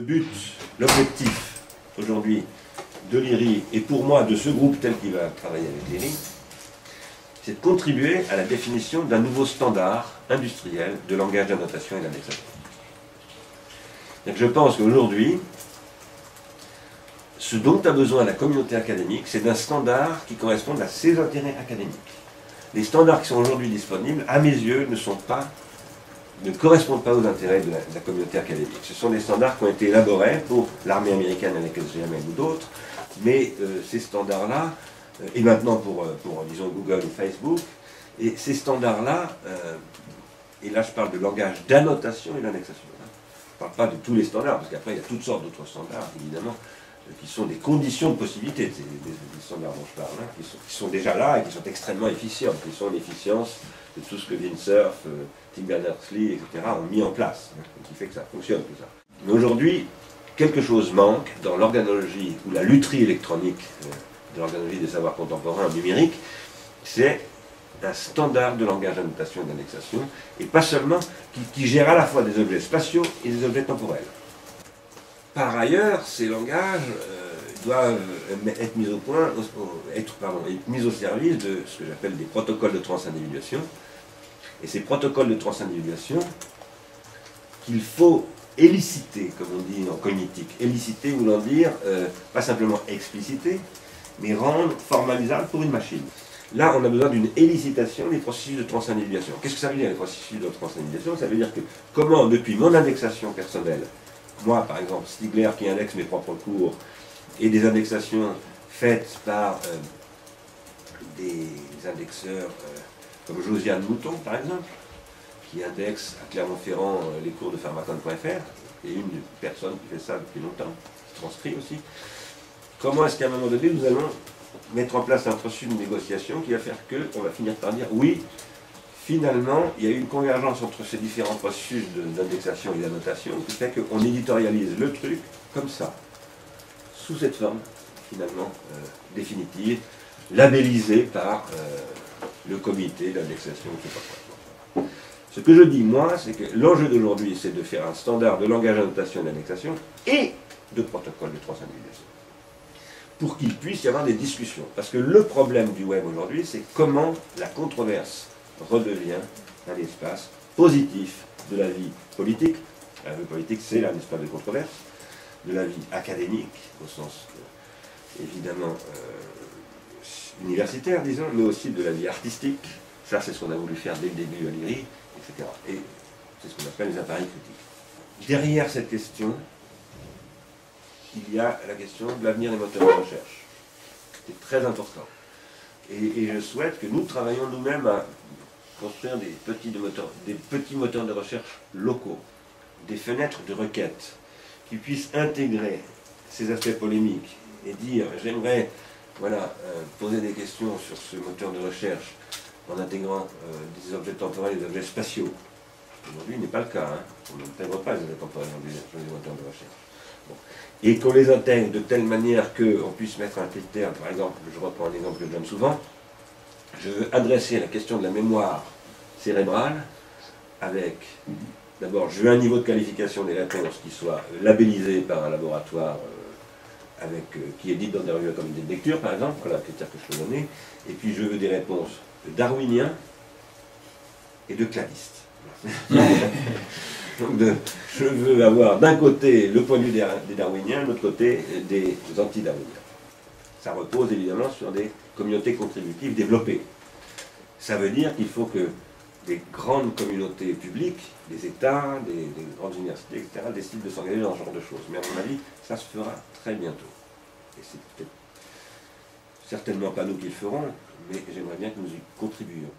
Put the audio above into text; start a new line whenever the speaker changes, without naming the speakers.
but, l'objectif aujourd'hui de l'IRI et pour moi de ce groupe tel qu'il va travailler avec l'IRI, c'est de contribuer à la définition d'un nouveau standard industriel de langage d'annotation et d'indexation. Je pense qu'aujourd'hui, ce dont a besoin la communauté académique, c'est d'un standard qui corresponde à ses intérêts académiques. Les standards qui sont aujourd'hui disponibles, à mes yeux, ne correspondent pas aux intérêts de la communauté académique. Ce sont des standards qui ont été élaborés pour l'armée américaine avec SGML ou d'autres, mais ces standards-là, et maintenant pour, disons, Google ou Facebook, et ces standards-là, et là je parle de langage d'annotation et d'indexation. Je ne parle pas de tous les standards, parce qu'après il y a toutes sortes d'autres standards, évidemment, qui sont des conditions de possibilité, c'est des standards dont je parle, hein, qui sont déjà là et qui sont extrêmement efficients, qui sont l'efficience de tout ce que Windsurf, Tim Berners-Lee, etc. ont mis en place, hein, qui fait que ça fonctionne tout ça. Mais aujourd'hui, quelque chose manque dans l'organologie ou la lutherie électronique de l'organologie des savoirs contemporains numériques, c'est un standard de langage d'annotation et d'indexation, et pas seulement, qui gère à la fois des objets spatiaux et des objets temporels. Par ailleurs, ces langages doivent être mis au point, être mis au service de ce que j'appelle des protocoles de transindividuation. Et ces protocoles de transindividuation, qu'il faut éliciter, comme on dit en cognitique. Éliciter voulant dire, pas simplement expliciter, mais rendre formalisable pour une machine. Là, on a besoin d'une élicitation des processus de transindividuation. Qu'est-ce que ça veut dire, les processus de transindividuation? Ça veut dire que comment, depuis mon indexation personnelle, moi, par exemple, Stigler qui indexe mes propres cours, et des indexations faites par des indexeurs comme Josiane Mouton, par exemple, qui indexe à Clermont-Ferrand les cours de pharmacon.fr, et une personne qui fait ça depuis longtemps, qui transcrit aussi. Comment est-ce qu'à un moment donné, nous allons mettre en place un processus de négociation qui va faire qu'on va finir par dire oui, finalement, il y a eu une convergence entre ces différents processus d'indexation et d'annotation qui fait qu'on éditorialise le truc comme ça, sous cette forme, finalement, définitive, labellisée par le comité d'indexation, je ne sais pas quoi. Ce que je dis, moi, c'est que l'enjeu d'aujourd'hui, c'est de faire un standard de langage d'annotation et d'indexation et de protocole de transindividuation, pour qu'il puisse y avoir des discussions. Parce que le problème du web aujourd'hui, c'est comment la controverse redevient un espace positif de la vie politique. La vie politique, c'est un espace de controverse, de la vie académique, au sens, évidemment, universitaire, disons, mais aussi de la vie artistique. Ça, c'est ce qu'on a voulu faire dès le début à l'IRI, etc. Et c'est ce qu'on appelle les appareils critiques. Derrière cette question, il y a la question de l'avenir des moteurs de recherche. C'est très important. Et je souhaite que nous travaillions nous-mêmes à construire des petits moteurs de recherche locaux, des fenêtres de requête, qui puissent intégrer ces aspects polémiques et dire j'aimerais poser des questions sur ce moteur de recherche en intégrant des objets temporels et des objets spatiaux. Aujourd'hui, il n'est pas le cas. Hein. On n'intègre pas les objets temporels dans les moteurs de recherche. Bon. Et qu'on les intègre de telle manière qu'on puisse mettre un critère, par exemple, je reprends un exemple que je donne souvent, je veux adresser la question de la mémoire cérébrale avec, d'abord, je veux un niveau de qualification des réponses qui soit labellisé par un laboratoire qui est dit dans des revues comme des lectures, par exemple, voilà le critère que je peux donner, et puis je veux des réponses de darwiniens et de cladistes. Donc je veux avoir d'un côté le point de vue des darwiniens, de l'autre côté des anti-darwiniens. Ça repose évidemment sur des communautés contributives développées. Ça veut dire qu'il faut que des grandes communautés publiques, des États, des grandes universités, etc., décident de s'engager dans ce genre de choses. Mais à mon avis, ça se fera très bientôt. Et c'est peut-être certainement pas nous qui le ferons, mais j'aimerais bien que nous y contribuions.